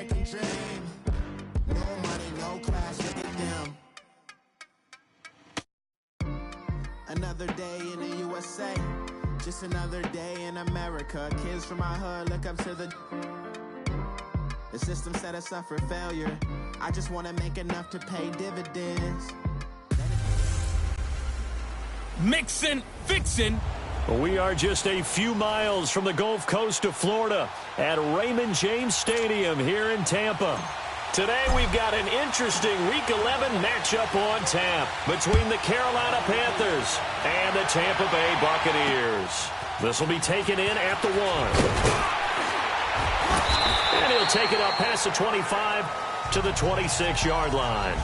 American dream. No money, no class, look at them. Another day in the USA, just another day in America. Kids from my hood look up to the system set us up for failure. I just want to make enough to pay dividends. Mixin', fixin'. We are just a few miles from the Gulf Coast of Florida at Raymond James Stadium here in Tampa. Today we've got an interesting Week 11 matchup on tap between the Carolina Panthers and the Tampa Bay Buccaneers. This will be taken in at the 1. And he'll take it up past the 25 to the 26-yard line.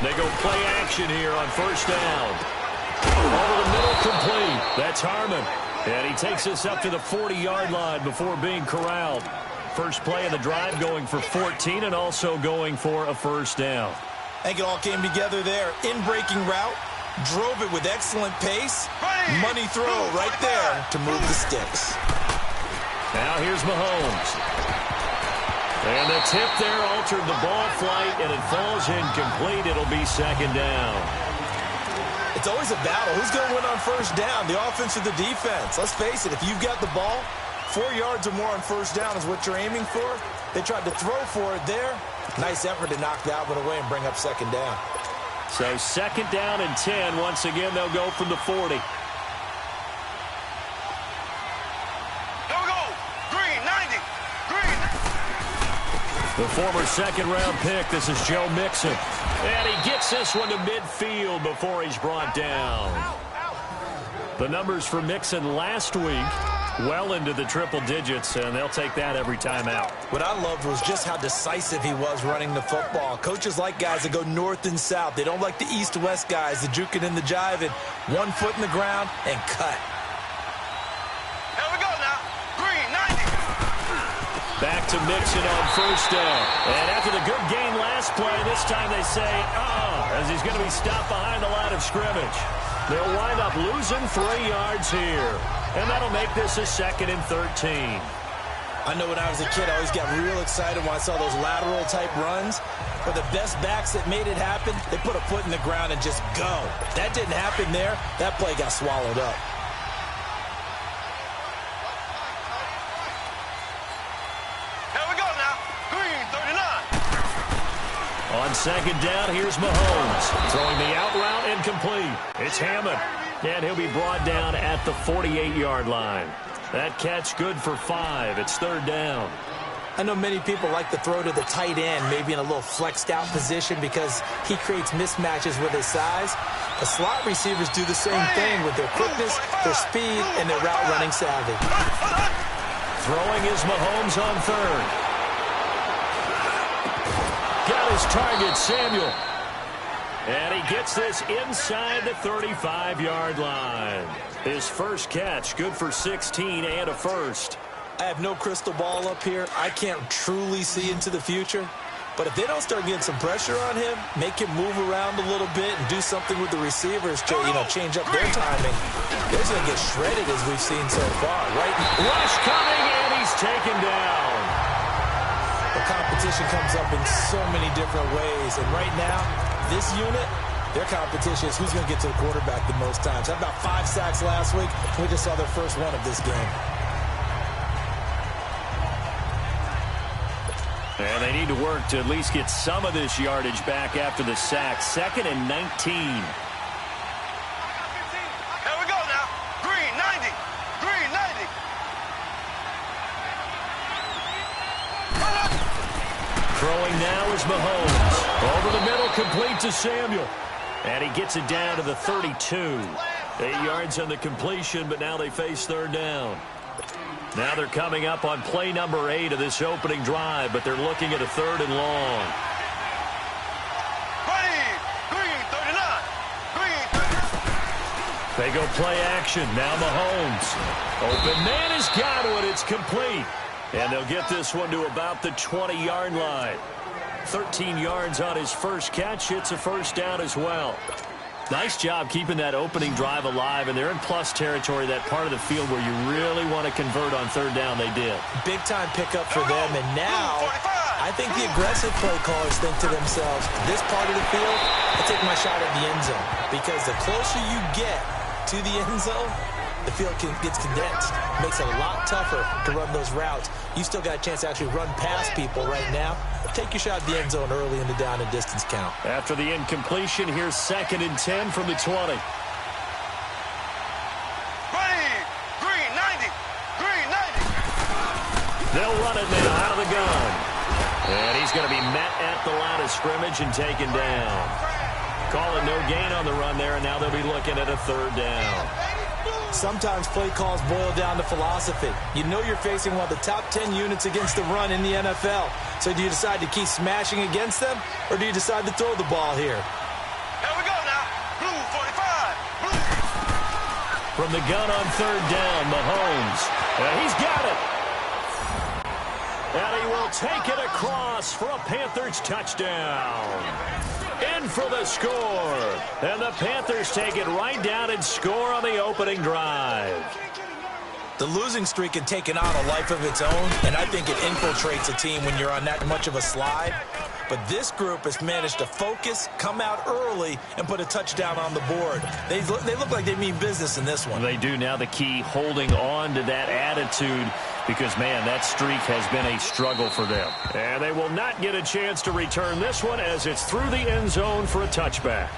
They go play action here on first down. Over the middle, complete. That's Harmon. And he takes us up to the 40-yard line before being corralled. First play of the drive going for 14 and also going for a first down. I think it all came together there. In-breaking route. Drove it with excellent pace. Money throw right there to move the sticks. Now here's Mahomes. And the tip there altered the ball flight, and it falls incomplete. It'll be second down. It's always a battle. Who's going to win on first down, the offense or the defense? Let's face it, if you've got the ball, 4 yards or more on first down is what you're aiming for. They tried to throw for it there. Nice effort to knock that one away and bring up second down. So second down and 10. Once again, they'll go from the 40. The former second-round pick, this is Joe Mixon. And he gets this one to midfield before he's brought down. The numbers for Mixon last week, well into the triple digits, and they'll take that every time out. What I loved was just how decisive he was running the football. Coaches like guys that go north and south. They don't like the east-west guys, the juking and the jiving. 1 foot in the ground and cut. Back to Mixon on first down. And after the good game last play, this time they say, as he's going to be stopped behind the line of scrimmage. They'll wind up losing 3 yards here. And that'll make this a 2nd and 13. I know when I was a kid, I always got real excited when I saw those lateral-type runs. But the best backs that made it happen, they put a foot in the ground and just go. That didn't happen there. That play got swallowed up. On second down, here's Mahomes. Throwing the out route incomplete. It's Hammond. And he'll be brought down at the 48-yard line. That catch good for 5. It's third down. I know many people like to throw to the tight end, maybe in a little flexed out position because he creates mismatches with his size. The slot receivers do the same thing with their quickness, their speed, and their route running savvy. Throwing is Mahomes on third. Got his target, Samuel. And he gets this inside the 35-yard line. His first catch, good for 16 and a first. I have no crystal ball up here. I can't truly see into the future. But if they don't start getting some pressure on him, make him move around a little bit and do something with the receivers to, change up their timing, they're going to get shredded as we've seen so far. Right? Rush coming, and he's taken down. The competition comes up in so many different ways. And right now, this unit, their competition is who's going to get to the quarterback the most times. Had about 5 sacks last week. We just saw their first one of this game. And they need to work to at least get some of this yardage back after the sack. 2nd and 19. Here we go now. Green 90. Green 90. Throwing now is Mahomes. Over the middle, complete to Samuel. And he gets it down to the 32. 8 yards on the completion, but now they face third down. Now they're coming up on play number 8 of this opening drive, but they're looking at a 3rd and long. They go play action. Now Mahomes. Open man has got it. It's complete. And they'll get this one to about the 20-yard line. 13 yards on his first catch. It's a first down as well. Nice job keeping that opening drive alive, and they're in plus territory, that part of the field where you really want to convert on 3rd down. They did. Big-time pickup for them, and now I think the aggressive play callers think to themselves, this part of the field, I take my shot at the end zone, because the closer you get to the end zone, the field gets condensed. Makes it a lot tougher to run those routes. You still got a chance to actually run past people right now. Take your shot at the end zone early in the down and distance count. After the incompletion, here's 2nd and 10 from the 20. Ready, green 90, green 90. They'll run it now out of the gun. And he's going to be met at the line of scrimmage and taken down. Calling no gain on the run there, and now they'll be looking at a 3rd down. Sometimes play calls boil down to philosophy. You know you're facing one of the top 10 units against the run in the NFL. So do you decide to keep smashing against them, or do you decide to throw the ball here? Here we go now. Blue 45. Blue. From the gun on 3rd down, Mahomes. And he's got it. And he will take it across for a Panthers touchdown. In for the score. And the Panthers take it right down and score on the opening drive. The losing streak had taken on a life of its own, and I think it infiltrates a team when you're on that much of a slide. But this group has managed to focus, come out early, and put a touchdown on the board. They look like they mean business in this one. They do. Now the key, holding on to that attitude, because, man, that streak has been a struggle for them. And they will not get a chance to return this one as it's through the end zone for a touchback.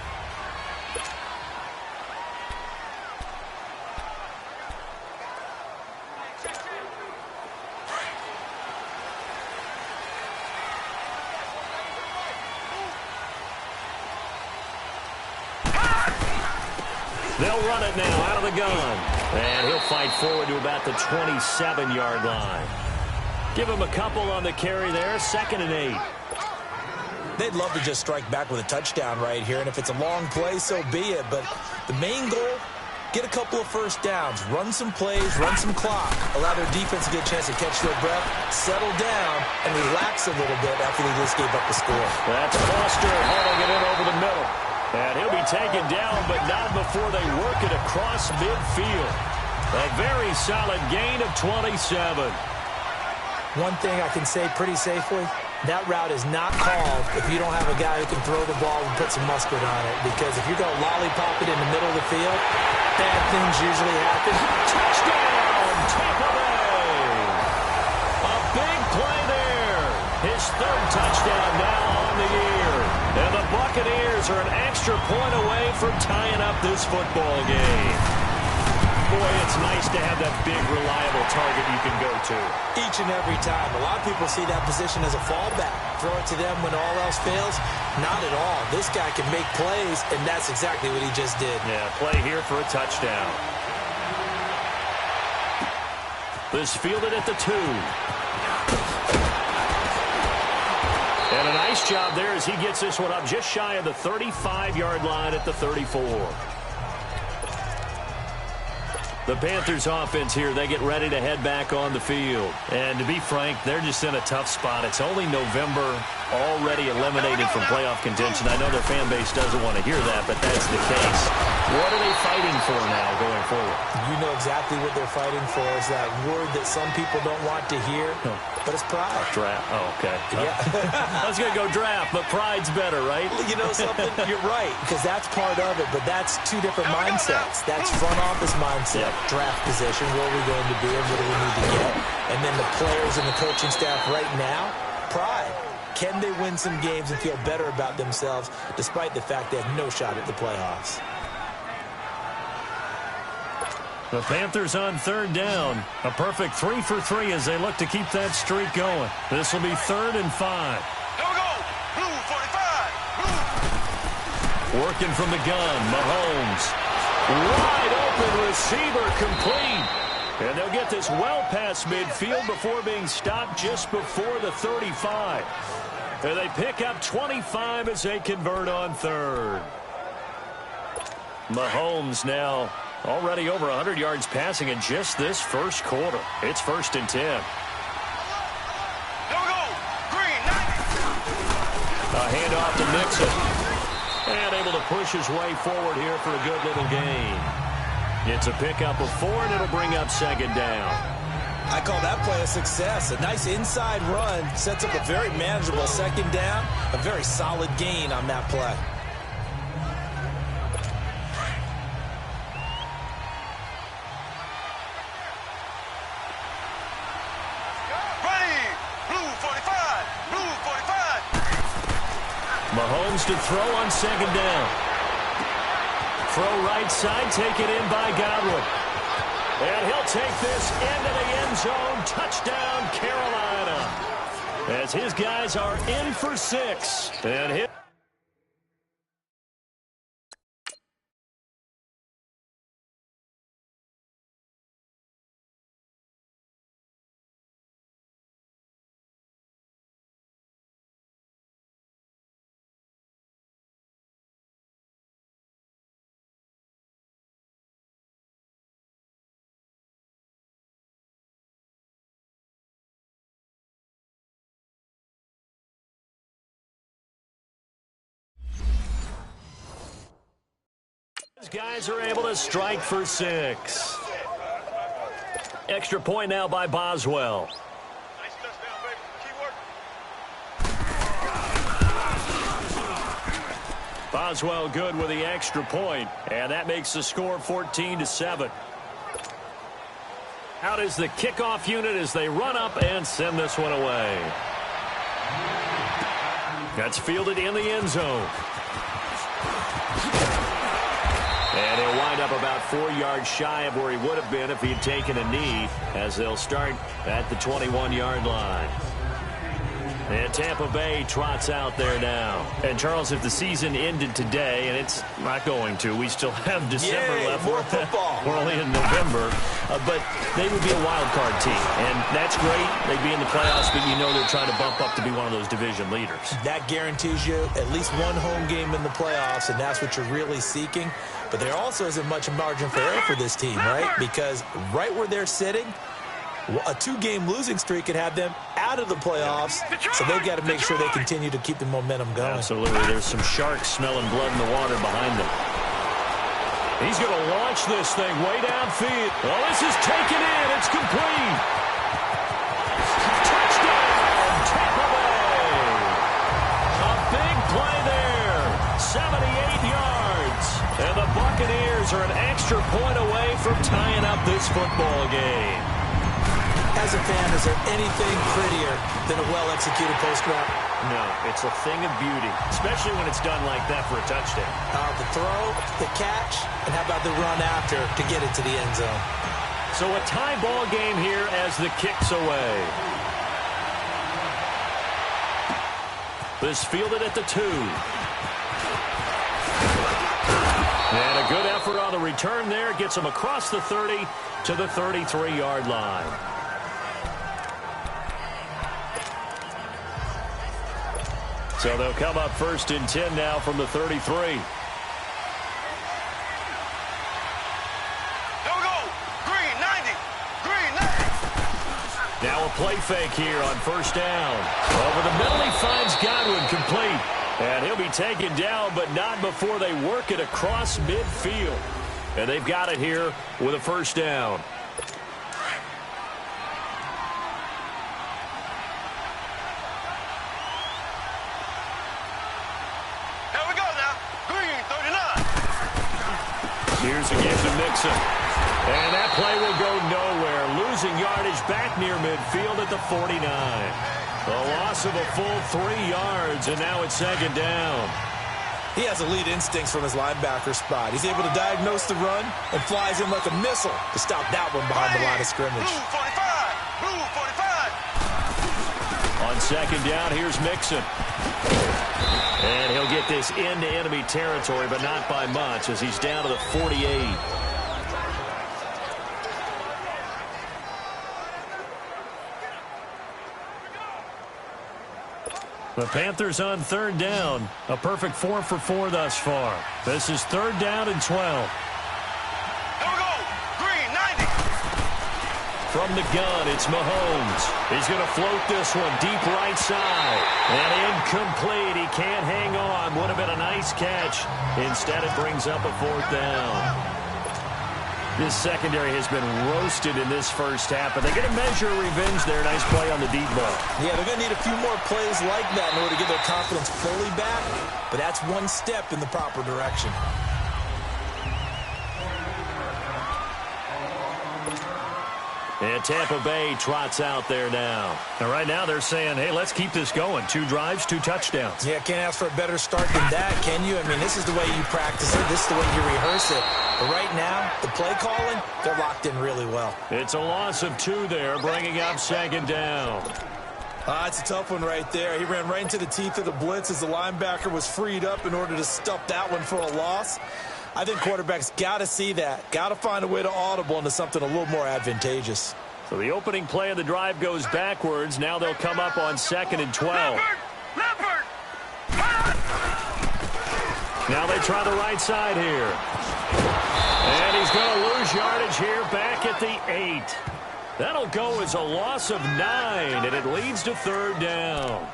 They'll run it now out of the gun. And he'll fight forward to about the 27-yard line. Give him a couple on the carry there. 2nd and 8. They'd love to just strike back with a touchdown right here. And if it's a long play, so be it. But the main goal, get a couple of first downs. Run some plays, run some clock. Allow their defense to get a chance to catch their breath, settle down, and relax a little bit after they just gave up the score. That's Foster hauling it in over the middle. And he'll be taken down, but not before they work it across midfield. A very solid gain of 27. One thing I can say pretty safely, that route is not called if you don't have a guy who can throw the ball and put some mustard on it. Because if you're going to lollipop it in the middle of the field, bad things usually happen. Touchdown, Tampa Bay! A big play there. His 3rd touchdown now on the year. And the Buccaneers are an extra point away from tying up this football game. Boy, it's nice to have that big, reliable target you can go to. Each and every time. A lot of people see that position as a fallback. Throw it to them when all else fails. Not at all. This guy can make plays, and that's exactly what he just did. Yeah, play here for a touchdown. This fielded at the 2. And a nice job there as he gets this one up just shy of the 35-yard line at the 34. The Panthers offense here, they get ready to head back on the field. And to be frank, they're just in a tough spot. It's only November, already eliminated from playoff contention. I know their fan base doesn't want to hear that, but that's the case. What are they fighting for now going forward? You know exactly what they're fighting for. Is that word that some people don't want to hear, but it's pride. Draft. Oh, okay. Yeah. I was going to go draft, but pride's better, right? You know something? You're right, because that's part of it, but that's two different mindsets. That's front office mindset, draft position, where are we going to be and what do we need to get? And then the players and the coaching staff right now, pride. Can they win some games and feel better about themselves despite the fact they have no shot at the playoffs? The Panthers on 3rd down. A perfect 3 for 3 as they look to keep that streak going. This will be 3rd and 5. Here we go. Blue 45. Blue. Working from the gun, Mahomes. Wide open receiver complete. And they'll get this well past midfield before being stopped just before the 35. And they pick up 25 as they convert on third. Mahomes now already over 100 yards passing in just this first quarter. It's 1st and 10. Here we go. Green 90. A handoff to Mixon. And able to push his way forward here for a good little gain. It's a pickup of 4, and it'll bring up 2nd down. I call that play a success. A nice inside run sets up a very manageable 2nd down. A very solid gain on that play. Ready. Blue 45. Blue 45. Mahomes to throw on 2nd down. Throw right side, taken in by Godwin. And he'll take this into the end zone. Touchdown, Carolina. As his guys are in for 6. And hit. These guys are able to strike for 6. Extra point now by Boswell. Nice touchdown, baby. Keep working. Boswell good with the extra point, and that makes the score 14-7. Out is the kickoff unit as they run up and send this one away. That's fielded in the end zone. And he'll wind up about 4 yards shy of where he would have been if he had taken a knee, as they'll start at the 21-yard line. And Tampa Bay trots out there now. And, Charles, if the season ended today, and it's not going to, we still have December left. More football. We're only in November. But they would be a wild card team. And that's great. They'd be in the playoffs, but you know they're trying to bump up to be one of those division leaders. That guarantees you at least one home game in the playoffs, and that's what you're really seeking. But there also isn't much margin for error for this team, right? Because right where they're sitting, a 2-game losing streak could have them out of the playoffs, so they've got to make sure they continue to keep the momentum going. Absolutely. There's some sharks smelling blood in the water behind them. He's going to launch this thing way downfield. Well, this is taken in. It's complete. Touchdown, Tampa Bay. A big play there. 78 yards. And the Buccaneers are an extra point away from tying up this football game. As a fan, is there anything prettier than a well-executed post route? No, it's a thing of beauty, especially when it's done like that for a touchdown. The throw, the catch, and how about the run after to get it to the end zone? So a tie ball game here as the kick's away. This fielded at the 2. And a good effort on the return there. Gets him across the 30 to the 33-yard line. So they'll come up 1st and 10 now from the 33. Here we go. Green 90. Green 90. Now a play fake here on 1st down. Over the middle, he finds Godwin complete. And he'll be taken down, but not before they work it across midfield. And they've got it here with a 1st down. Here we go now. Green 39. Here's a give to Mixon. And that play will go nowhere. Losing yardage back near midfield at the 49. A loss of a full 3 yards, and now it's 2nd down. He has elite instincts from his linebacker spot. He's able to diagnose the run and flies in like a missile to stop that one behind the line of scrimmage. Blue 45. Blue 45. On 2nd down, here's Mixon. And he'll get this into enemy territory, but not by much, as he's down to the 48. The Panthers on third down. A perfect 4 for 4 thus far. This is third down and 12. Here we go. Green, 90. From the gun, it's Mahomes. He's going to float this one deep right side. And incomplete. He can't hang on. Would have been a nice catch. Instead, it brings up a fourth down. This secondary has been roasted in this first half, but they're going to measure revenge there. Nice play on the deep ball. Yeah, they're going to need a few more plays like that in order to get their confidence fully back, but that's one step in the proper direction. And Tampa Bay trots out there now. And right now they're saying, hey, let's keep this going. 2 drives, 2 touchdowns. Yeah, can't ask for a better start than that, can you? I mean, this is the way you practice it. This is the way you rehearse it. But right now, the play calling, they're locked in really well. It's a loss of 2 there, bringing up second down. It's a tough one right there. He ran right into the teeth of the blitz as the linebacker was freed up in order to stuff that one for a loss. I think quarterbacks got to see that. Got to find a way to audible into something a little more advantageous. So the opening play of the drive goes backwards. Now they'll come up on 2nd and 12. Leopard. Now they try the right side here. And he's going to lose yardage here back at the 8. That'll go as a loss of 9, and it leads to third down.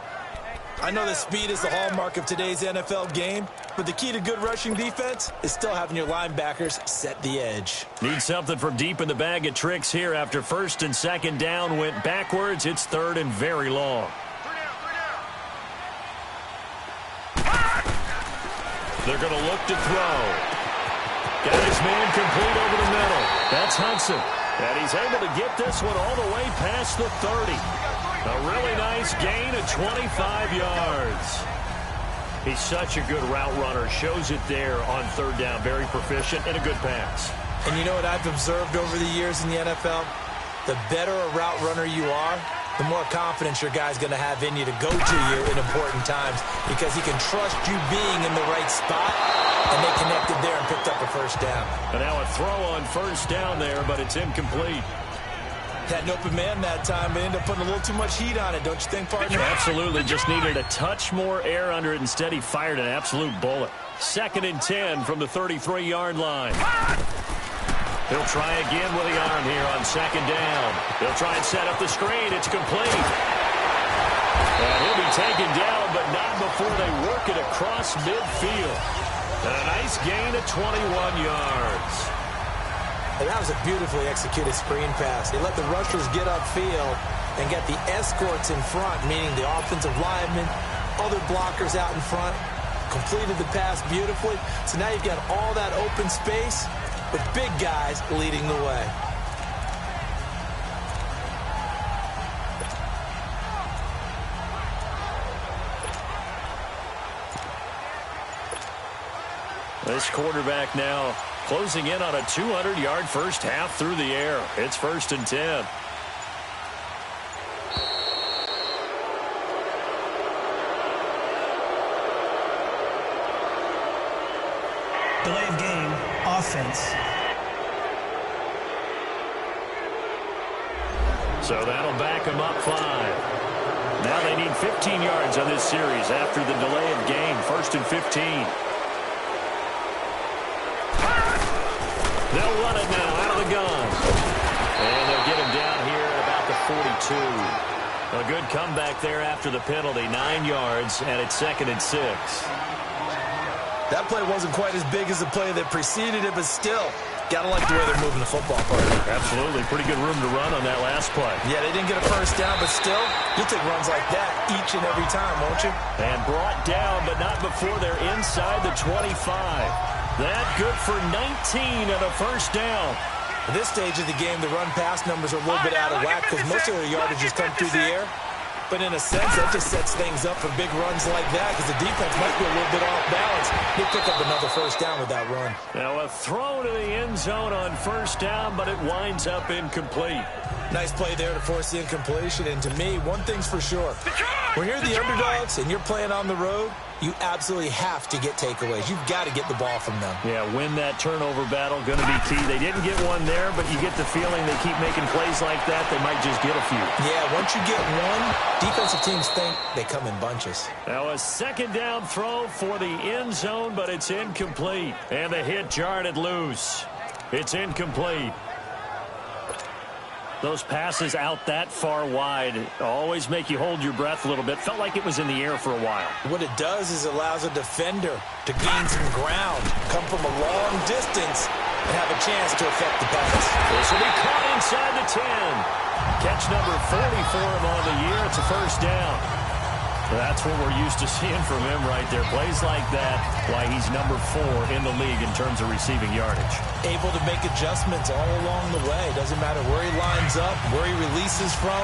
I know that speed is the hallmark of today's NFL game, but the key to good rushing defense is still having your linebackers set the edge. Need something from deep in the bag of tricks here after 1st and 2nd down went backwards. It's 3rd and very long. They're going to look to throw. Got his man complete over the middle. That's Hudson. And he's able to get this one all the way past the 30. A really nice gain of 25 yards. He's such a good route runner. Shows it there on third down. Very proficient and a good pass. And you know what I've observed over the years in the NFL? The better a route runner you are, the more confidence your guy's going to have in you to go to you in important times because he can trust you being in the right spot, and they connected there and picked up a first down. And now a throw on first down there, but it's incomplete. Had an open man that time, but ended up putting a little too much heat on it, don't you think, partner? Absolutely. Just needed a touch more air under it. Instead, he fired an absolute bullet. 2nd and 10 from the 33-yard line. He'll try again with the arm here on 2nd down. He'll try and set up the screen. It's complete. And he'll be taken down, but not before they work it across midfield. And a nice gain of 21 yards. And that was a beautifully executed screen pass. They let the rushers get upfield and get the escorts in front, meaning the offensive linemen, other blockers out in front, completed the pass beautifully. So now you've got all that open space with big guys leading the way. This quarterback now closing in on a 200-yard first half through the air. It's 1st and 10. Delay of game, offense. So that'll back them up 5. Now they need 15 yards on this series after the delay of game. 1st and 15. They'll run it now out of the gun. And they'll get him down here at about the 42. A good comeback there after the penalty. 9 yards, and it's 2nd and 6. That play wasn't quite as big as the play that preceded it, but still, gotta like the way they're moving the football, partner. Absolutely. Pretty good room to run on that last play. Yeah, they didn't get a first down, but still, you'll take runs like that each and every time, won't you? And brought down, but not before they're inside the 25. That good for 19 and a first down. At this stage of the game, the run-pass numbers are a little bit out of whack because most of their yardage has come through the air. But in a sense, that just sets things up for big runs like that because the defense might be a little bit off balance. They pick up another first down with that run. Now a throw to the end zone on first down, but it winds up incomplete. Nice play there to force the incompletion. And to me, one thing's for sure. When you're the underdogs and you're playing on the road, you absolutely have to get takeaways. You've got to get the ball from them. Yeah, win that turnover battle, going to be key. They didn't get one there, but you get the feeling they keep making plays like that, they might just get a few. Yeah, once you get one, defensive teams think they come in bunches. Now a second down throw for the end zone, but it's incomplete. And the hit jarred it loose. It's incomplete. Those passes out that far wide always make you hold your breath a little bit. Felt like it was in the air for a while. What it does is allows a defender to gain some ground, come from a long distance, and have a chance to affect the pass. This will be caught inside the 10. Catch number 40 for him on the year. It's a first down. That's what we're used to seeing from him right there. Plays like that, why he's number 4 in the league in terms of receiving yardage. Able to make adjustments all along the way. Doesn't matter where he lines up, where he releases from.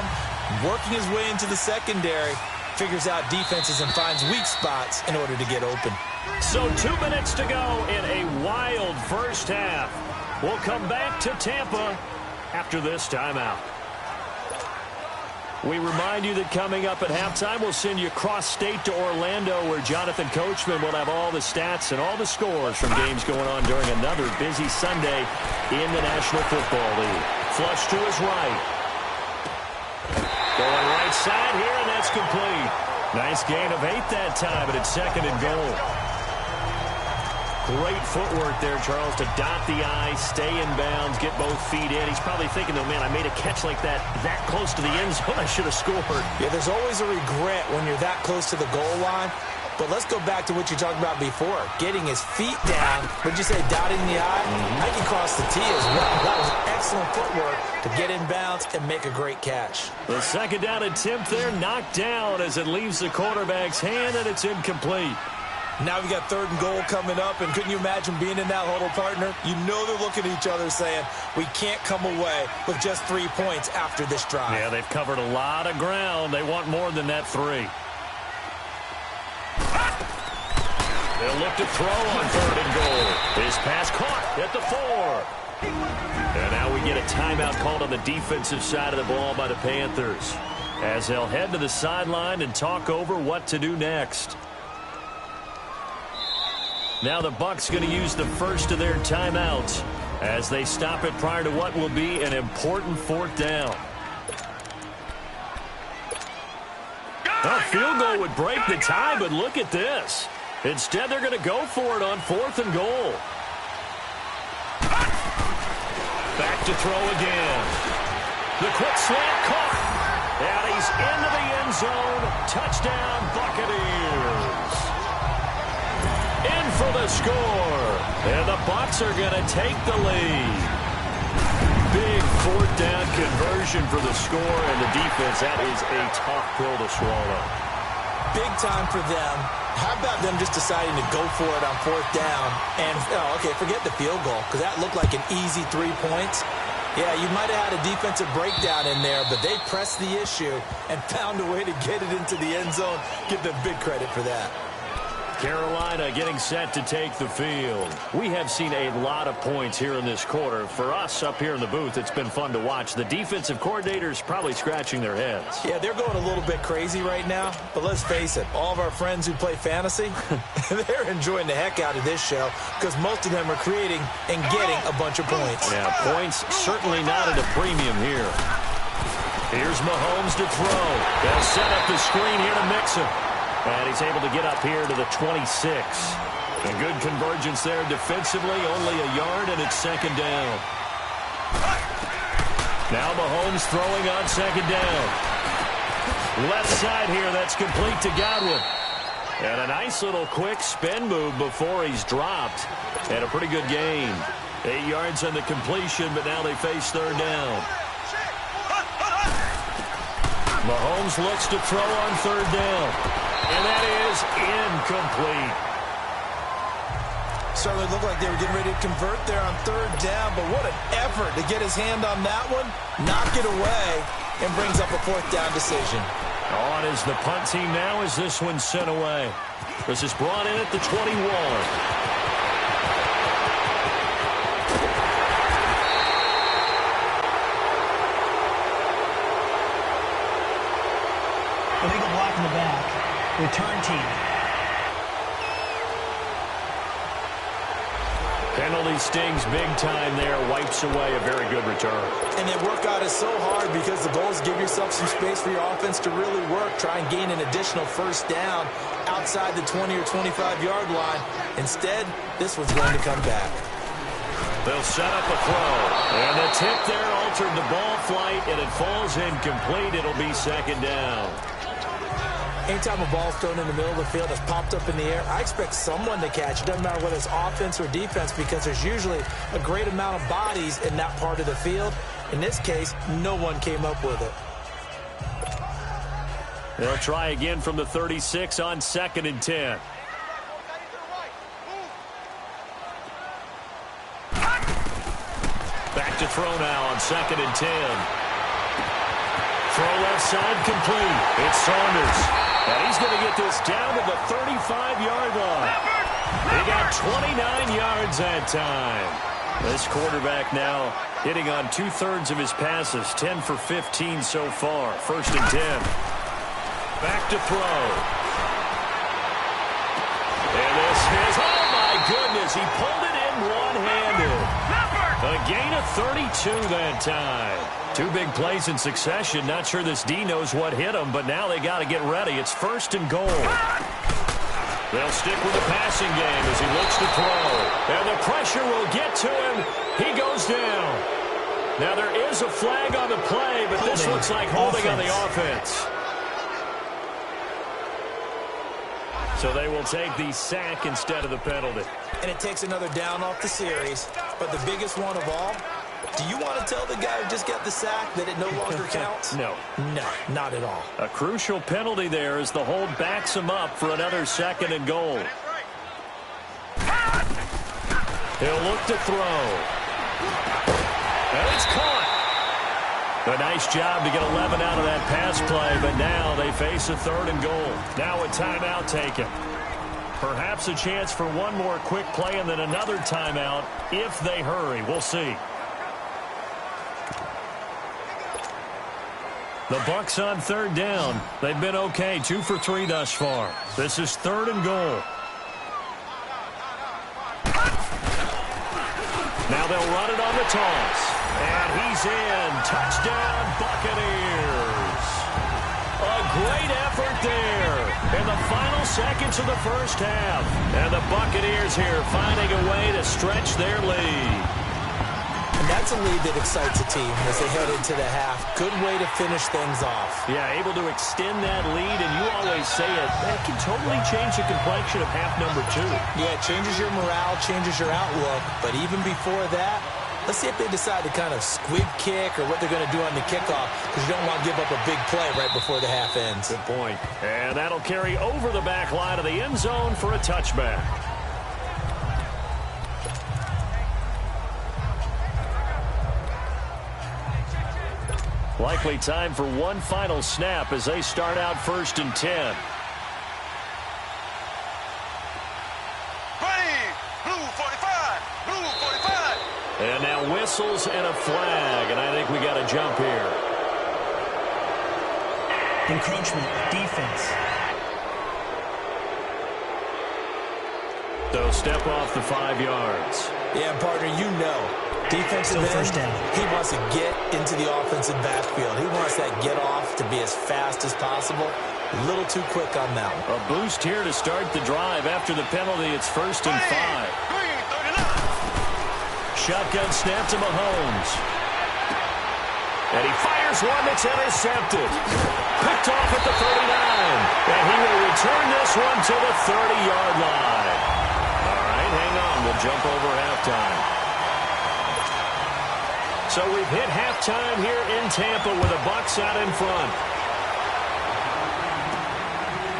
Working his way into the secondary, figures out defenses and finds weak spots in order to get open. So 2 minutes to go in a wild first half. We'll come back to Tampa after this timeout. We remind you that coming up at halftime, we'll send you cross-state to Orlando, where Jonathan Coachman will have all the stats and all the scores from games going on during another busy Sunday in the National Football League. Flush to his right. Going right side here, and that's complete. Nice gain of 8 that time, but it's second and goal. Great footwork there, Charles, to dot the I, stay in bounds, get both feet in. He's probably thinking, though, man, I made a catch like that close to the end zone. I should have scored. Yeah, there's always a regret when you're that close to the goal line. But let's go back to what you talked about before. Getting his feet down. Would you say dotting the I? I can cross the T as well. That was excellent footwork to get in bounds and make a great catch. The second down attempt there knocked down as it leaves the quarterback's hand, and it's incomplete. Now we got third and goal coming up, and couldn't you imagine being in that huddle, partner? You know they're looking at each other saying, we can't come away with just 3 points after this drive. Yeah, they've covered a lot of ground. They want more than that 3. They'll look to throw on third and goal. His pass caught at the 4. And now we get a timeout called on the defensive side of the ball by the Panthers, as they'll head to the sideline and talk over what to do next. Now the Bucs going to use the first of their timeouts as they stop it prior to what will be an important 4th down. A field goal would break the tie, but look at this. Instead, they're going to go for it on 4th and goal. Back to throw again. The quick slant caught. And he's into the end zone. Touchdown, Buccaneers. In for the score. And the Bucs are going to take the lead. Big 4th down conversion for the score, and the defense, that is a tough pill to swallow. Big time for them. How about them just deciding to go for it on 4th down? And, okay, forget the field goal, because that looked like an easy 3 points. Yeah, you might have had a defensive breakdown in there, but they pressed the issue and found a way to get it into the end zone. Give them big credit for that. Carolina getting set to take the field. We have seen a lot of points here in this quarter. For us up here in the booth, it's been fun to watch. The defensive coordinators probably scratching their heads. Yeah, they're going a little bit crazy right now. But let's face it, all of our friends who play fantasy, they're enjoying the heck out of this show because most of them are creating and getting a bunch of points. Yeah, points certainly not at a premium here. Here's Mahomes to throw. They'll set up the screen here to mix him. And he's able to get up here to the 26. A good convergence there defensively, only a yard, and it's second down. Now Mahomes throwing on second down. Left side here, that's complete to Godwin. And a nice little quick spin move before he's dropped. And a pretty good gain. 8 yards on the completion, but now they face third down. Mahomes looks to throw on third down. And that is incomplete. Certainly looked like they were getting ready to convert there on third down, but what an effort to get his hand on that one, knock it away, and brings up a 4th down decision. On is the punt team now as this one's sent away. This is brought in at the 21. Illegal block in the back. Return team. Penalty stings big time there. Wipes away a very good return. And that workout is so hard because the goal is give yourself some space for your offense to really work. Try and gain an additional first down outside the 20 or 25-yard line. Instead, this one's going to come back. They'll set up a throw. And the tip there altered the ball flight, and it falls incomplete. It'll be second down. Anytime a ball's thrown in the middle of the field that's popped up in the air, I expect someone to catch. It doesn't matter whether it's offense or defense because there's usually a great amount of bodies in that part of the field. In this case, no one came up with it. They'll try again from the 36 on 2nd and 10. Back to throw now on 2nd and 10. Throw left side complete. It's Saunders. And he's going to get this down to the 35-yard line. He got 29 yards that time. This quarterback now hitting on 2/3 of his passes, 10 for 15 so far. 1st and 10. Back to throw. And this is, oh my goodness, he pulled it in one-handed. A gain of 32 that time. 2 big plays in succession. Not sure this D knows what hit him, but now they got to get ready. It's 1st and goal. They'll stick with the passing game as he looks to throw. And the pressure will get to him. He goes down. Now there is a flag on the play, but this looks like holding on the offense. So they will take the sack instead of the penalty. And it takes another down off the series. But the biggest one of all, do you want to tell the guy who just got the sack that it no longer counts? No. No, not at all. A crucial penalty there as the hold backs him up for another 2nd and goal. He'll look to throw. And it's caught. A nice job to get 11 out of that pass play, but now they face a 3rd and goal. Now a timeout taken. Perhaps a chance for one more quick play and then another timeout if they hurry. We'll see. The Bucs on 3rd down. They've been okay, 2 for 3 thus far. This is 3rd and goal. Now they'll run it on the toss. And he's in. Touchdown, Buccaneers. A great effort there in the final seconds of the first half. And the Buccaneers here finding a way to stretch their lead. And that's a lead that excites a team as they head into the half. Good way to finish things off. Yeah, able to extend that lead, and you always say it, that can totally change the complexion of half number 2. Yeah, it changes your morale, changes your outlook. But even before that, let's see if they decide to kind of squib kick or what they're going to do on the kickoff, because you don't want to give up a big play right before the half ends. Good point. And that'll carry over the back line of the end zone for a touchback. Likely time for one final snap as they start out 1st and 10. Ready, blue 45, blue 45. And now whistles and a flag, and I think we got a jump here. Encroachment, defense. So step off the 5 yards. Yeah, partner, you know. Defensive end, first down. he wants to get into the offensive backfield. He wants that get off to be as fast as possible. A little too quick on that one. A boost here to start the drive. After the penalty, it's 1st and 5. Green 39. Shotgun snap to Mahomes. And he fires one that's intercepted. Picked off at the 39. And he will return this one to the 30-yard line. All right, hang on. We'll jump over halftime. So we've hit halftime here in Tampa with the Bucs out in front.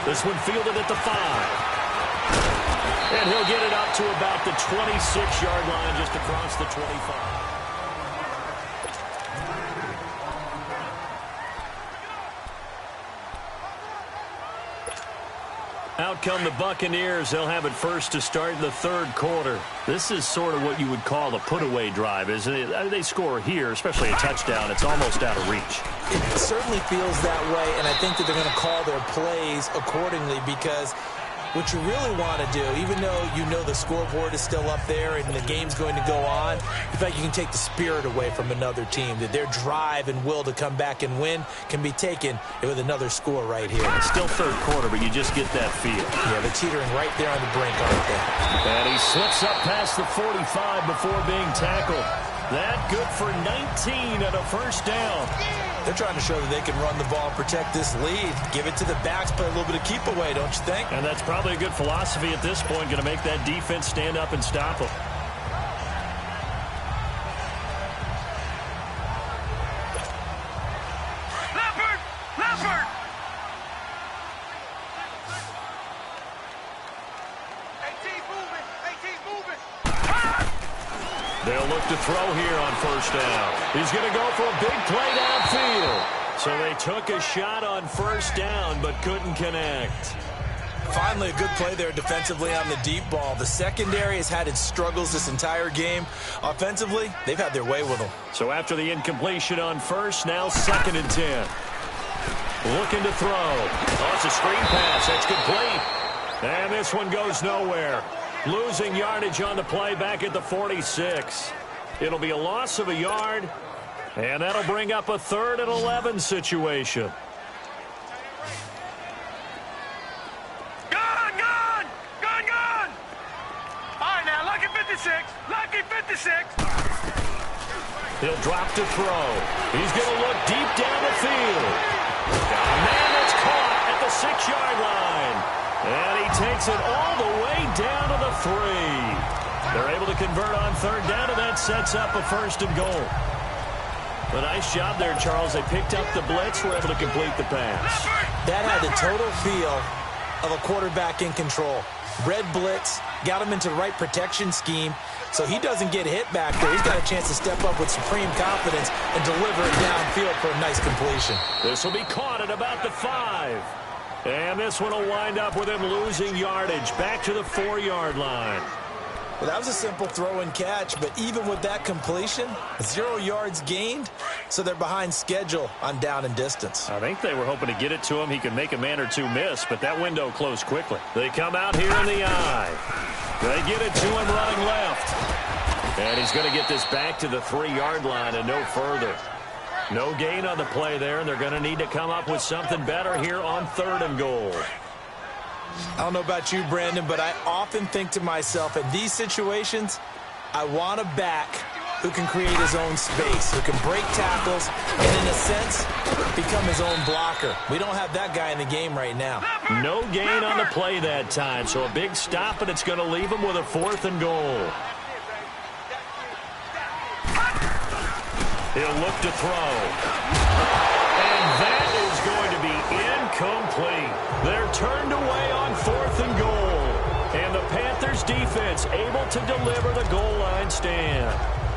This one fielded at the 5. And he'll get it up to about the 26-yard line, just across the 25. Out come the Buccaneers. They'll have it first to start the third quarter. This is sort of what you would call a put-away drive, isn't it? They score here, especially a touchdown. It's almost out of reach. It certainly feels that way, and I think that they're going to call their plays accordingly because what you really want to do, even though you know the scoreboard is still up there and the game's going to go on, in fact, you can take the spirit away from another team, that their drive and will to come back and win can be taken with another score right here. It's still third quarter, but you just get that feel. Yeah, they're teetering right there on the brink, aren't they? And he slips up past the 45 before being tackled. That good for 19 and a first down. They're trying to show that they can run the ball and protect this lead. Give it to the backs, play a little bit of keep away, don't you think? And that's probably a good philosophy at this point, going to make that defense stand up and stop them. Leopard! AT's moving! They'll look to throw here on first down. He's going to go for a big play downfield. So they took a shot on first down, but couldn't connect. Finally, a good play there defensively on the deep ball. The secondary has had its struggles this entire game. Offensively, they've had their way with them. So after the incompletion on first, now 2nd and 10. Looking to throw. Oh, it's a screen pass. That's complete. And this one goes nowhere. Losing yardage on the play back at the 46. It'll be a loss of a yard, and that'll bring up a 3rd and 11 situation. Gone! All right, now, Lucky 56. He'll drop to throw. He's going to look deep down the field. Got a man that's caught at the 6-yard line. And he takes it all the way down to the 3. They're able to convert on 3rd down, and that sets up a 1st and goal. A nice job there, Charles. They picked up the blitz, were able to complete the pass. That had the total feel of a quarterback in control. Red blitz, got him into the right protection scheme, so he doesn't get hit back there. He's got a chance to step up with supreme confidence and deliver it downfield for a nice completion. This will be caught at about the 5. And this one will wind up with him losing yardage back to the 4-yard line. Well, that was a simple throw and catch, but even with that completion, 0 yards gained, so they're behind schedule on down and distance. I think they were hoping to get it to him. He could make a man or two miss, but that window closed quickly. They come out here in the eye. They get it to him running left. And he's going to get this back to the 3-yard line and no further. No gain on the play there, and they're going to need to come up with something better here on 3rd and goal. I don't know about you, Brandon, but I often think to myself, in these situations, I want a back who can create his own space, who can break tackles, and in a sense, become his own blocker. We don't have that guy in the game right now. No gain on the play that time, so a big stop, and it's going to leave him with a 4th and goal. He'll look to throw. And that is going to be incomplete. They're turned away on 4th and goal. And the Panthers defense able to deliver the goal line stand.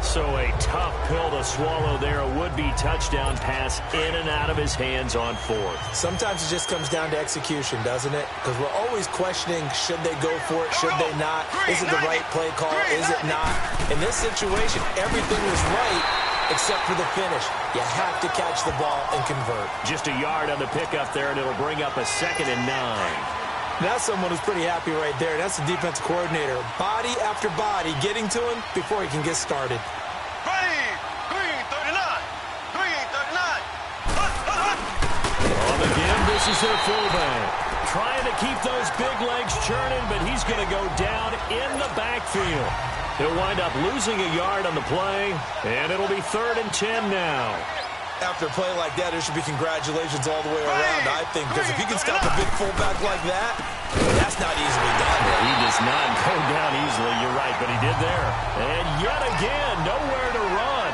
So a tough pill to swallow there. A would-be touchdown pass in and out of his hands on 4th. Sometimes it just comes down to execution, doesn't it? Because we're always questioning, should they go for it, should they not? Is it the right play call, is it not? In this situation, everything was right, except for the finish. You have to catch the ball and convert. Just a yard on the pickup there, and it'll bring up a 2nd and 9. That's someone who's pretty happy right there. That's the defense coordinator. Body after body getting to him before he can get started. Green 39. On the game, this is their fullback. Trying to keep those big legs churning, but he's going to go down in the backfield. He'll wind up losing a yard on the play, and it'll be 3rd and 10 now. After a play like that, there should be congratulations all the way around, I think, because if you can stop a big fullback like that, that's not easily done. He does not go down easily, you're right, but he did there. And yet again, nowhere to run.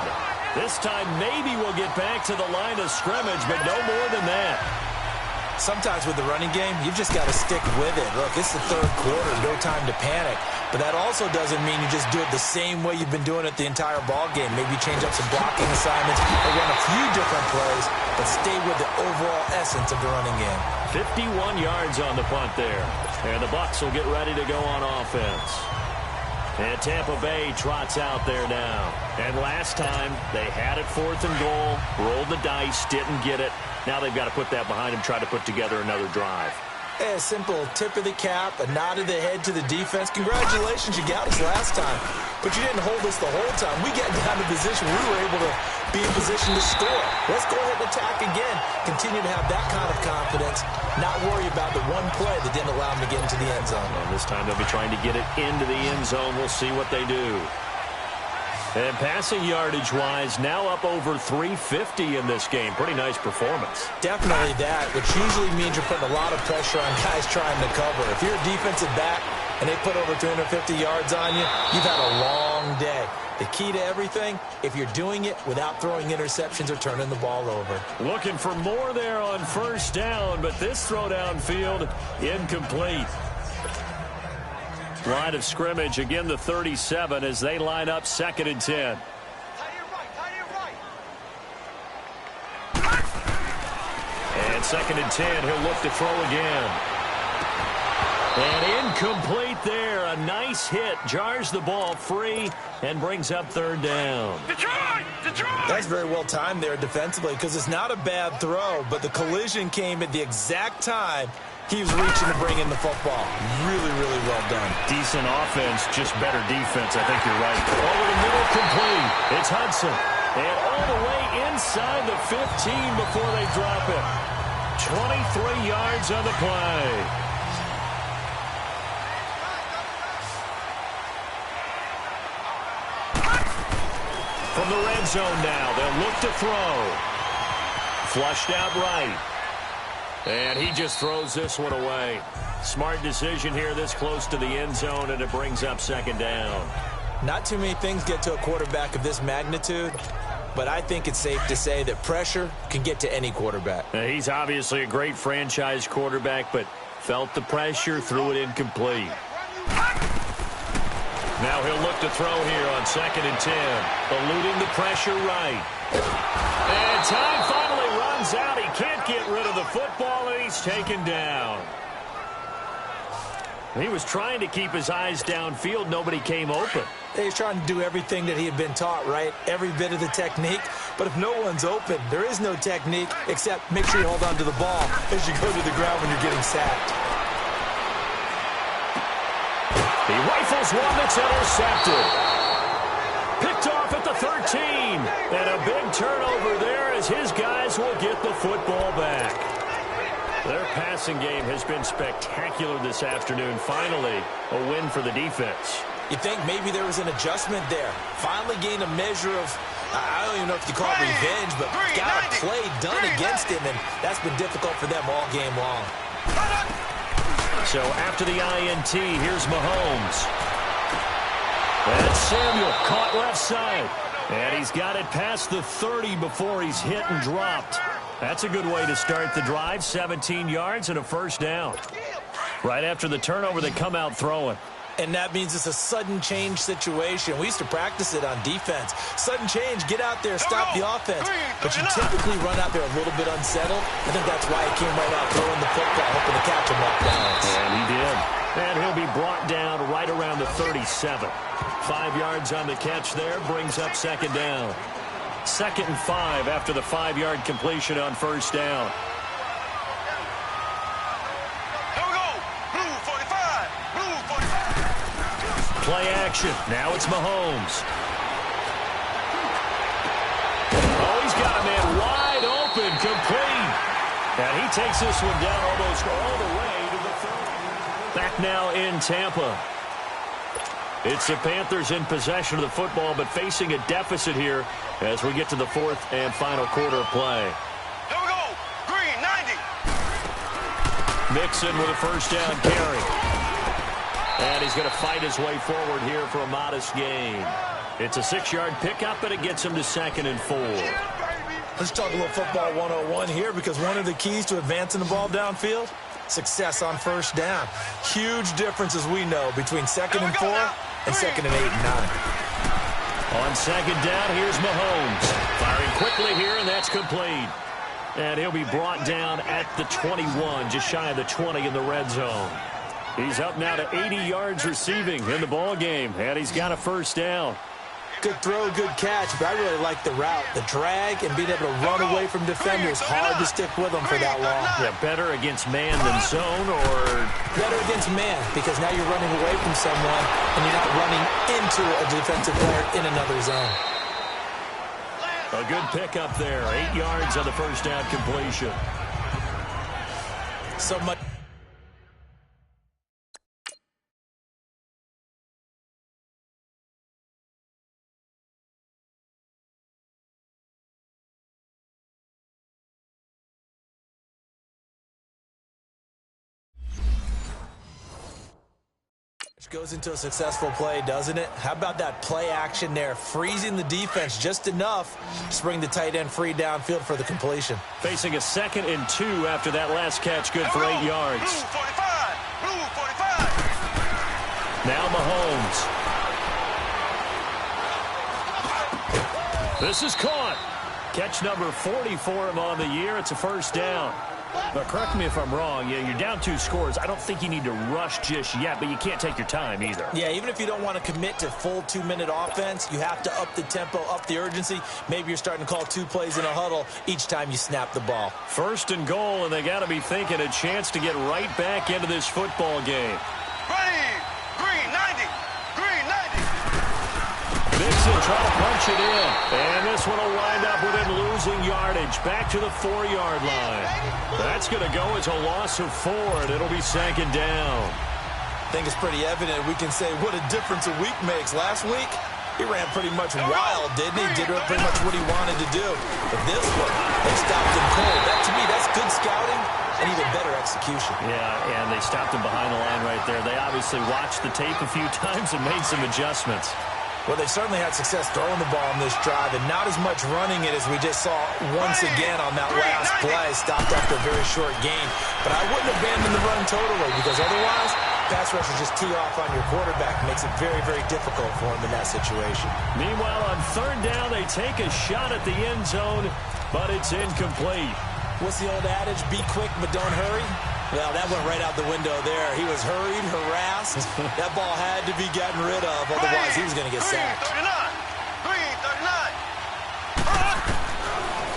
This time maybe we'll get back to the line of scrimmage, but no more than that. sometimes with the running game, you've just got to stick with it. Look, it's the third quarter, no time to panic. But that also doesn't mean you just do it the same way you've been doing it the entire ball game. Maybe change up some blocking assignments or run a few different plays, but stay with the overall essence of the running game. 51 yards on the punt there. And the Bucs will get ready to go on offense. And Tampa Bay trots out there now. And last time, they had it 4th and goal, rolled the dice, didn't get it. Now they've got to put that behind them, try to put together another drive. A simple tip of the cap, a nod of the head to the defense. Congratulations, you got us last time. But you didn't hold us the whole time. We got down to position. We were able to be in position to score. Let's go ahead and attack again. Continue to have that kind of confidence. Not worry about the one play that didn't allow them to get into the end zone. Well, this time they'll be trying to get it into the end zone. We'll see what they do. And passing yardage-wise, now up over 350 in this game. Pretty nice performance. Definitely that, which usually means you're putting a lot of pressure on guys trying to cover. If you're a defensive back and they put over 350 yards on you, you've had a long day. The key to everything, if you're doing it without throwing interceptions or turning the ball over. Looking for more there on first down, but this throw downfield incomplete. Line of scrimmage, again the 37 as they line up 2nd and 10. And 2nd and 10, he'll look to throw again. And incomplete there. A nice hit, jars the ball free and brings up 3rd down. Detroit! Detroit! That's very well timed there defensively because it's not a bad throw, but the collision came at the exact time he was reaching to bring in the football. Really, really well done. Decent offense, just better defense. I think you're right. Over the middle, complete. It's Hudson. And all the way inside the 15 before they drop it. 23 yards on the play. From the red zone now, they'll look to throw. Flushed out right. And he just throws this one away. Smart decision here this close to the end zone, and it brings up 2nd down. Not too many things get to a quarterback of this magnitude, but I think it's safe to say that pressure can get to any quarterback. He's obviously a great franchise quarterback, but felt the pressure, threw it incomplete. Now he'll look to throw here on 2nd and 10, eluding the pressure right. And time finally runs out. He can't get rid of the football, and he's taken down. He was trying to keep his eyes downfield. Nobody came open. He's trying to do everything that he had been taught, right? Every bit of the technique. But if no one's open, there is no technique except make sure you hold on to the ball as you go to the ground when you're getting sacked. He rifles one that's intercepted. Picked off at the 13. And a big turnover there as his guys will get the football back. Their passing game has been spectacular this afternoon. Finally, a win for the defense. You think maybe there was an adjustment there. Finally gained a measure of, I don't even know if you call it revenge, but got a play done against him, and that's been difficult for them all game long. So after the INT, here's Mahomes. And Samuel caught left side. And he's got it past the 30 before he's hit and dropped. That's a good way to start the drive. 17 yards and a first down. Right after the turnover, they come out throwing. And that means it's a sudden change situation. We used to practice it on defense. Sudden change, get out there, stop the offense. But you typically run out there a little bit unsettled. I think that's why he came right out throwing the football, hoping to catch him off balance. And he did. And he'll be brought down right around the 37. 5 yards on the catch there, brings up 2nd down. 2nd and 5 after the 5-yard completion on first down. Here we go. Blue 45. Blue 45. Play action. Now it's Mahomes. Oh, he's got a man wide open, complete. And he takes this one down almost all the way to the 30. Back now in Tampa. It's the Panthers in possession of the football, but facing a deficit here as we get to the 4th and final quarter of play. Here we go. Green 90. Mixon with a first down carry. And he's going to fight his way forward here for a modest gain. It's a 6-yard pickup, but it gets him to 2nd and 4. Let's talk a little football 101 here, because one of the keys to advancing the ball downfield, success on first down. Huge difference, as we know, between 2nd and 4 and 2nd and 8 and 9. On 2nd down, here's Mahomes. Firing quickly here, and that's complete. And he'll be brought down at the 21, just shy of the 20 in the red zone. He's up now to 80 yards receiving in the ball game, and he's got a first down. Good throw, good catch, but I really like the route. The drag and being able to run away from defenders, hard to stick with them for that long. Yeah, better against man than zone, or? Better against man, because now you're running away from someone and you're not running into a defensive player in another zone. A good pickup there. 8 yards on the first down completion. So much. Goes into a successful play, doesn't it? How about that play action there, freezing the defense just enough to bring the tight end free downfield for the completion. Facing a 2nd and 2 after that last catch, good for 8 yards. Blue 45. Now Mahomes. This is caught. Catch number 40 for him on the year. It's a first down. But correct me if I'm wrong. Yeah, you're down 2 scores. I don't think you need to rush just yet, but you can't take your time either. Yeah, even if you don't want to commit to full 2-minute offense, you have to up the tempo, up the urgency. Maybe you're starting to call 2 plays in a huddle each time you snap the ball. 1st and goal, and they got to be thinking a chance to get right back into this football game. Ready. Green 90. Green 90. Mixon trying to punch it in. And this one will wind up with him losing yardage. Back to the 4-yard line. That's going to go as a loss of 4, and it'll be 2nd down. I think it's pretty evident. We can say what a difference a week makes. Last week, he ran pretty much wild, didn't he? Did pretty much what he wanted to do. But this one, they stopped him cold. That, to me, that's good scouting and even better execution. Yeah, and they stopped him behind the line right there. They obviously watched the tape a few times and made some adjustments. Well, they certainly had success throwing the ball on this drive, and not as much running it as we just saw once again on that last play. Stopped after a very short gain. But I wouldn't abandon the run totally, because otherwise, pass rushers just tee off on your quarterback. Makes it very, very difficult for him in that situation. Meanwhile, on 3rd down, they take a shot at the end zone, but it's incomplete. What's the old adage? Be quick, but don't hurry. Well, that went right out the window there. He was hurried, harassed. That ball had to be gotten rid of, otherwise he was going to get sacked. Green 39.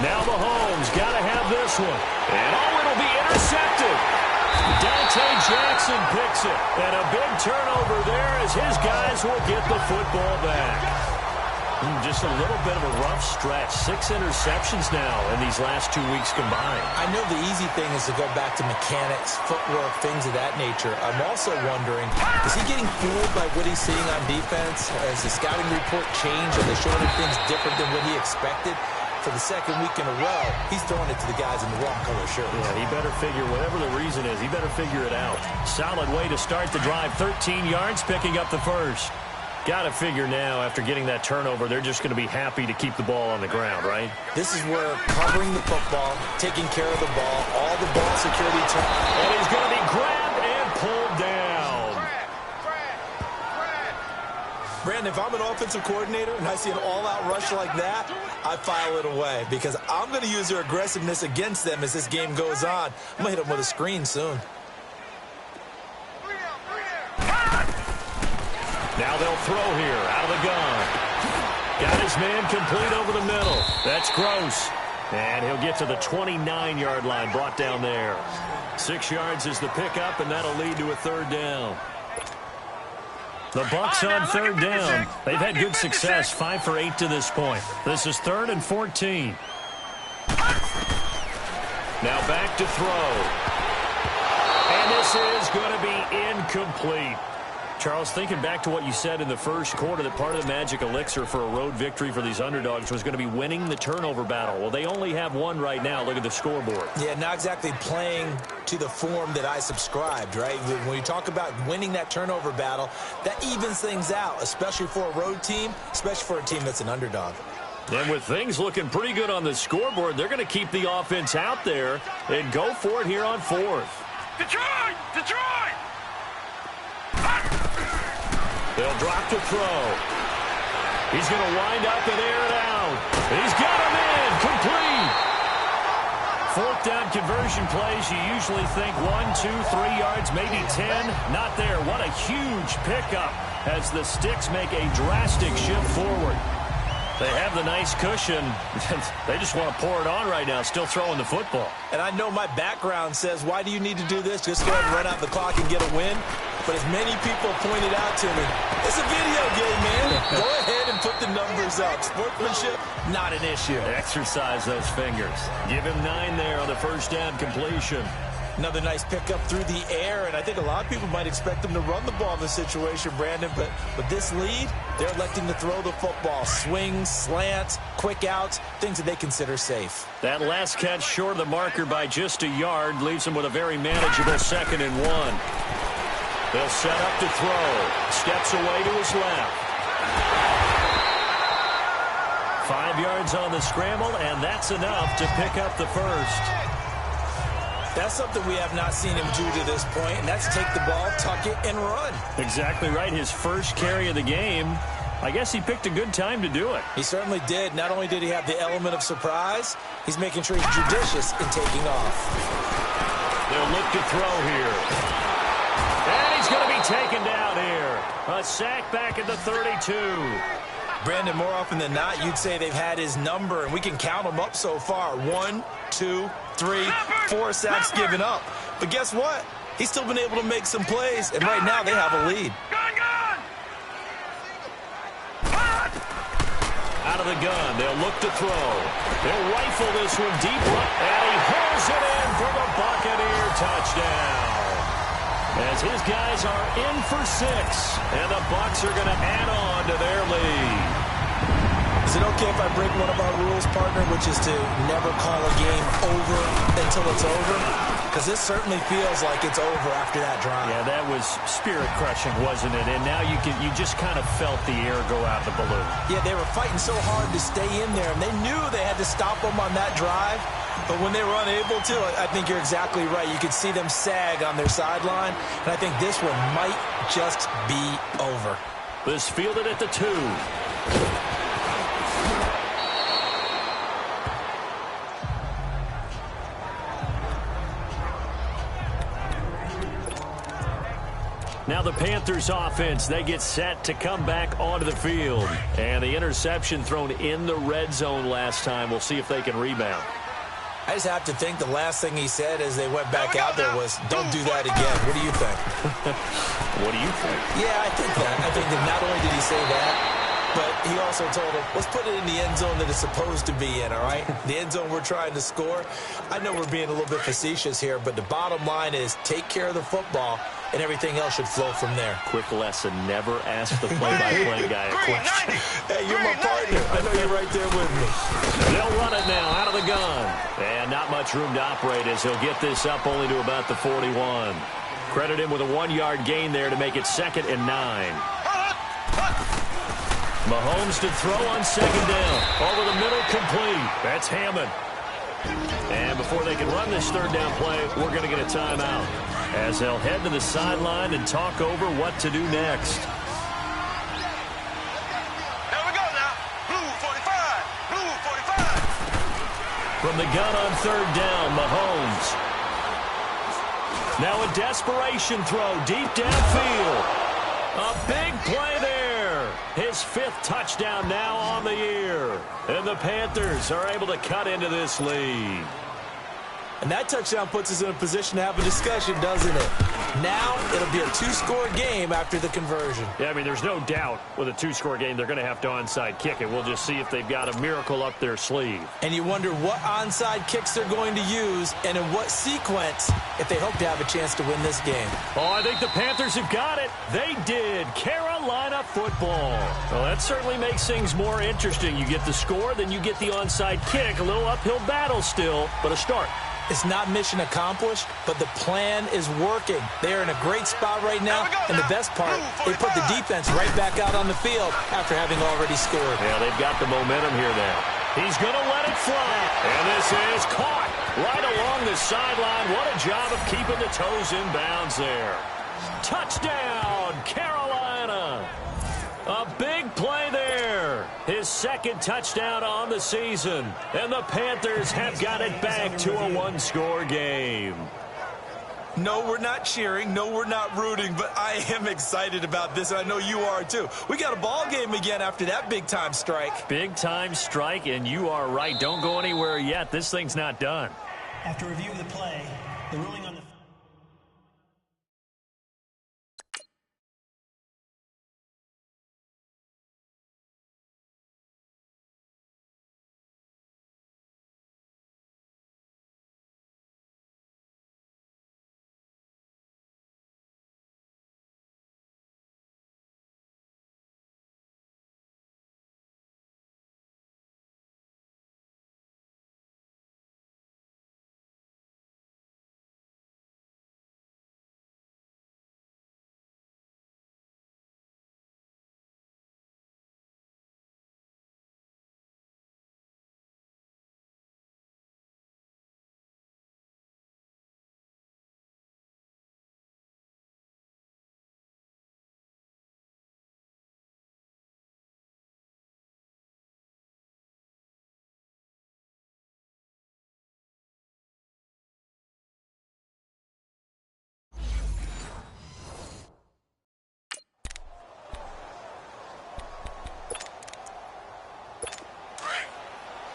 Now Mahomes got to have this one. And it'll be intercepted. Dante Jackson picks it. And a big turnover there as his guys will get the football back. Just a little bit of a rough stretch. 6 interceptions now in these last 2 weeks combined. I know the easy thing is to go back to mechanics, footwork, things of that nature. I'm also wondering, is he getting fooled by what he's seeing on defense? Has the scouting report changed? Are they showing him things different than what he expected? For the 2nd week in a row, he's throwing it to the guys in the wrong color shirt. Yeah, he better figure, whatever the reason is, he better figure it out. Solid way to start the drive. 13 yards, picking up the first. Got to figure now, after getting that turnover, they're just going to be happy to keep the ball on the ground, right? This is where covering the football, taking care of the ball, all the ball security time. And he's going to be grabbed and pulled down. Brandon, if I'm an offensive coordinator and I see an all-out rush like that, I file it away, because I'm going to use their aggressiveness against them as this game goes on. I'm going to hit them with a screen soon. Now they'll throw here, out of the gun. Got his man complete over the middle. That's Gross. And he'll get to the 29-yard line, brought down there. 6 yards is the pickup, and that'll lead to a 3rd down. The Bucs on 3rd down. They've had good success, 5 for 8 to this point. This is 3rd and 14. Now back to throw. And this is going to be incomplete. Charles, thinking back to what you said in the first quarter, that part of the magic elixir for a road victory for these underdogs was going to be winning the turnover battle. Well, they only have one right now. Look at the scoreboard. Yeah, not exactly playing to the form that I subscribed, right? When you talk about winning that turnover battle, that evens things out, especially for a road team, especially for a team that's an underdog. And with things looking pretty good on the scoreboard, they're going to keep the offense out there and go for it here on 4th. Detroit! Detroit! They'll drop to throw. He's going to wind up and air it out. He's got him in. Complete. 4th down conversion plays, you usually think 1, 2, 3 yards, maybe 10. Not there. What a huge pickup as the Sticks make a drastic shift forward. They have the nice cushion. They just want to pour it on right now, still throwing the football. And I know my background says, why do you need to do this? Just go ahead and run out the clock and get a win. But as many people pointed out to me, it's a video game, man. Go ahead and put the numbers up. Sportsmanship, not an issue. Exercise those fingers. Give him 9 there on the 1st down completion. Another nice pickup through the air, and I think a lot of people might expect them to run the ball in this situation, Brandon, but with this lead, they're electing to throw the football. Swings, slants, quick outs, things that they consider safe. That last catch short of the marker by just a yard leaves him with a very manageable 2nd and 1. They'll set up to throw. Steps away to his left. 5 yards on the scramble, and that's enough to pick up the 1st. That's something we have not seen him do to this point, and that's take the ball, tuck it, and run. Exactly right. His first carry of the game. I guess he picked a good time to do it. He certainly did. Not only did he have the element of surprise, he's making sure he's judicious in taking off. They'll look to throw here. And he's going to be taken down here. A sack back at the 32. Brandon, more often than not, you'd say they've had his number, and we can count them up so far. 1, 2, 3, 4 sacks given up. But guess what? He's still been able to make some plays, and right now they have a lead. Out of the gun, they'll look to throw. They'll rifle this one deep right, and he hauls it in for the Buccaneer touchdown. As his guys are in for 6, and the Bucs are going to add on to their lead. Is it okay if I break one of our rules, partner, which is to never call a game over until it's over? Because this certainly feels like it's over after that drive. Yeah, that was spirit-crushing, wasn't it? And now you just kind of felt the air go out of the balloon. Yeah, they were fighting so hard to stay in there, and they knew they had to stop them on that drive. But when they were unable to, I think you're exactly right. You could see them sag on their sideline, and I think this one might just be over. This fielded at the 2. Now the Panthers offense, they get set to come back onto the field. And the interception thrown in the red zone last time. We'll see if they can rebound. I just have to think the last thing he said as they went back out there was, don't do that again. What do you think? What do you think? Yeah, I think that. I think that not only did he say that, but he also told him, let's put it in the end zone that it's supposed to be in, all right? The end zone we're trying to score. I know we're being a little bit facetious here, but the bottom line is take care of the football, and everything else should flow from there. Quick lesson, never ask the play-by-play guy a question. Hey, you're my partner. I know you're right there with me. They'll run it now out of the gun. And not much room to operate as he'll get this up only to about the 41. Credit him with a 1-yard gain there to make it 2nd and 9. Mahomes to throw on 2nd down. Over the middle, complete. That's Hammond. And before they can run this 3rd down play, we're going to get a timeout as they'll head to the sideline and talk over what to do next. Here we go now. Blue 45. Blue 45. From the gun on 3rd down, Mahomes. Now a desperation throw deep downfield. A big play there. His 5th touchdown now on the year. And the Panthers are able to cut into this lead. And that touchdown puts us in a position to have a discussion, doesn't it? Now it'll be a 2-score game after the conversion. Yeah, I mean, there's no doubt with a 2-score game, they're going to have to onside kick it. We'll just see if they've got a miracle up their sleeve. And you wonder what onside kicks they're going to use and in what sequence if they hope to have a chance to win this game. Oh, I think the Panthers have got it. They did. Carolina football. Well, that certainly makes things more interesting. You get the score, then you get the onside kick. A little uphill battle still, but a start. It's not mission accomplished, but the plan is working. They're in a great spot right now, and the best part, they put the defense right back out on the field after having already scored. Yeah, they've got the momentum here now. He's going to let it fly, and this is caught right along the sideline. What a job of keeping the toes in bounds there. Touchdown, Carolina. A big play there. His second touchdown on the season. And the Panthers have got it back to a one-score game. No, we're not cheering. No, we're not rooting. But I am excited about this, and I know you are too. We got a ball game again after that big-time strike. Big-time strike, and you are right. Don't go anywhere yet. This thing's not done. After review of the play, the ruling on the...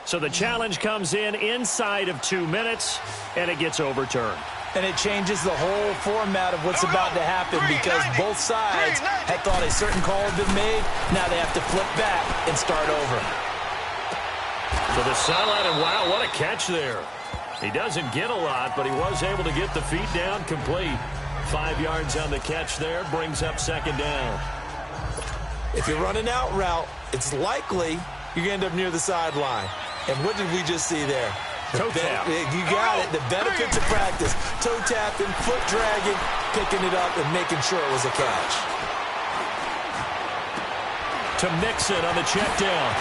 So the challenge comes in inside of 2 minutes, and it gets overturned. And it changes the whole format of what's about to happen because both sides had thought a certain call had been made. Now they have to flip back and start over. To the sideline, and wow, what a catch there. He doesn't get a lot, but he was able to get the feet down complete. 5 yards on the catch there, brings up second down. If you're running out route, it's likely you're going to end up near the sideline. And what did we just see there? Toe tap. You got it. The benefits of practice. Toe tapping, foot dragging, picking it up, and making sure it was a catch. To Mixon on the check down.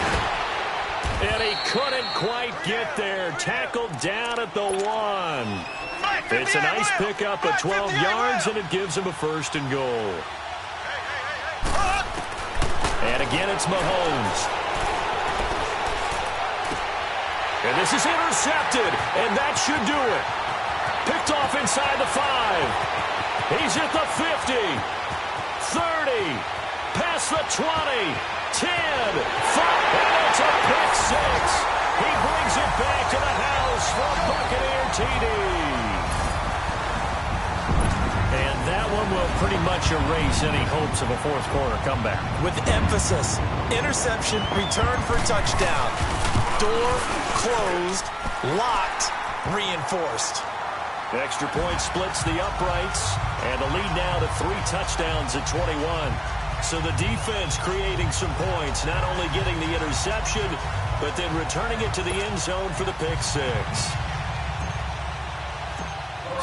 And he couldn't quite get there. Tackled down at the 1. It's a nice pickup at 12 yards, and it gives him a first and goal. And again, it's Mahomes. And this is intercepted, and that should do it. Picked off inside the 5. He's at the 50, 30, past the 20, 10, 5, and it's a pick 6. He brings it back to the house for Buccaneer TD. And that one will pretty much erase any hopes of a fourth quarter comeback. With emphasis, interception, return for touchdown. Door closed, locked, reinforced. Extra point splits the uprights, and the lead now to 3 touchdowns at 21. So the defense creating some points, not only getting the interception, but then returning it to the end zone for the pick 6.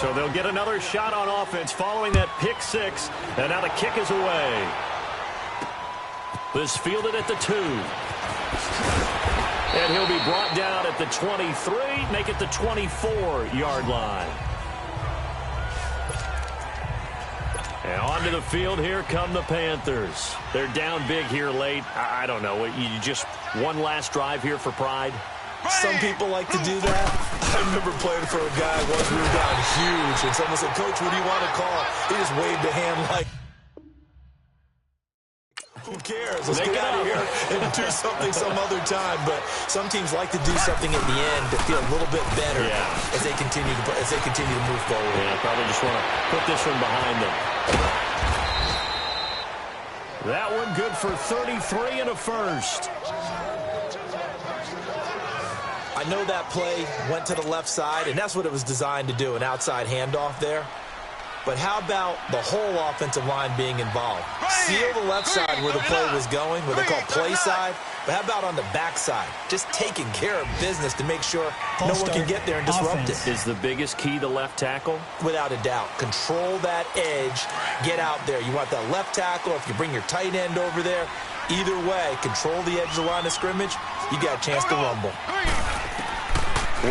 So they'll get another shot on offense following that pick 6, and now the kick is away. This fielded at the 2. And he'll be brought down at the 23, make it the 24-yard line. And onto the field, here come the Panthers. They're down big here late. I don't know, you just one last drive here for pride? Some people like to do that. I remember playing for a guy once we were down huge, and someone said, "Coach, what do you want to call?" He just waved a hand like, who cares? Let's get out of here and do something some other time. But some teams like to do something at the end to feel a little bit better as they continue to move forward. Yeah, probably just want to put this one behind them. That one good for 33 and a first. I know that play went to the left side, and that's what it was designed to do, an outside handoff there. But how about the whole offensive line being involved? Seal the left side where the play was going, what they call play side. But how about on the back side? Just taking care of business to make sure no one can get there and disrupt it. Is the biggest key to left tackle? Without a doubt. Control that edge. Get out there. You want that left tackle. If you bring your tight end over there, either way, control the edge of the line of scrimmage, you got a chance to rumble.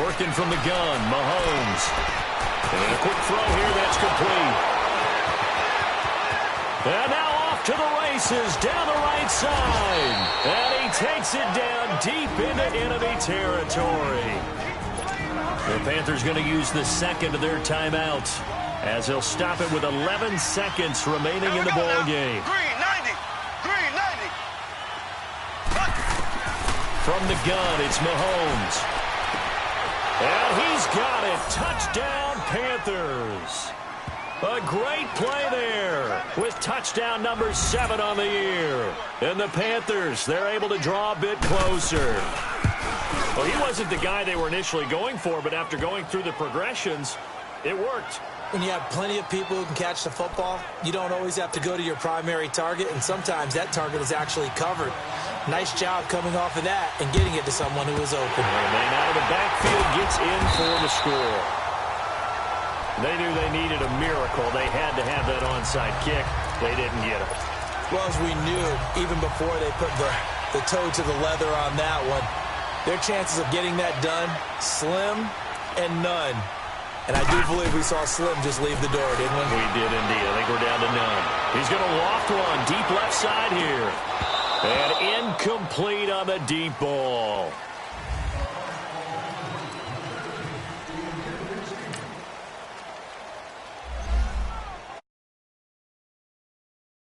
Working from the gun, Mahomes. And a quick throw here, that's complete. And now off to the races, down the right side. And he takes it down deep into enemy territory. The Panthers going to use the second of their timeouts as they'll stop it with 11 seconds remaining in the ball game. Green 90. Green 90. From the gun, it's Mahomes. And he's got it. Touchdown, Panthers. A great play there with touchdown number 7 on the year. And the Panthers, they're able to draw a bit closer. Well, he wasn't the guy they were initially going for, but after going through the progressions, it worked. When you have plenty of people who can catch the football, you don't always have to go to your primary target, and sometimes that target is actually covered. Nice job coming off of that and getting it to someone who is open. And then out of the backfield gets in for the score. They knew they needed a miracle. They had to have that onside kick. They didn't get it. Well, as we knew, even before they put the toe to the leather on that one, their chances of getting that done, slim and none. And I do believe we saw Slim just leave the door, didn't we? We did indeed. I think we're down to none. He's going to loft one deep left side here. And incomplete on the deep ball.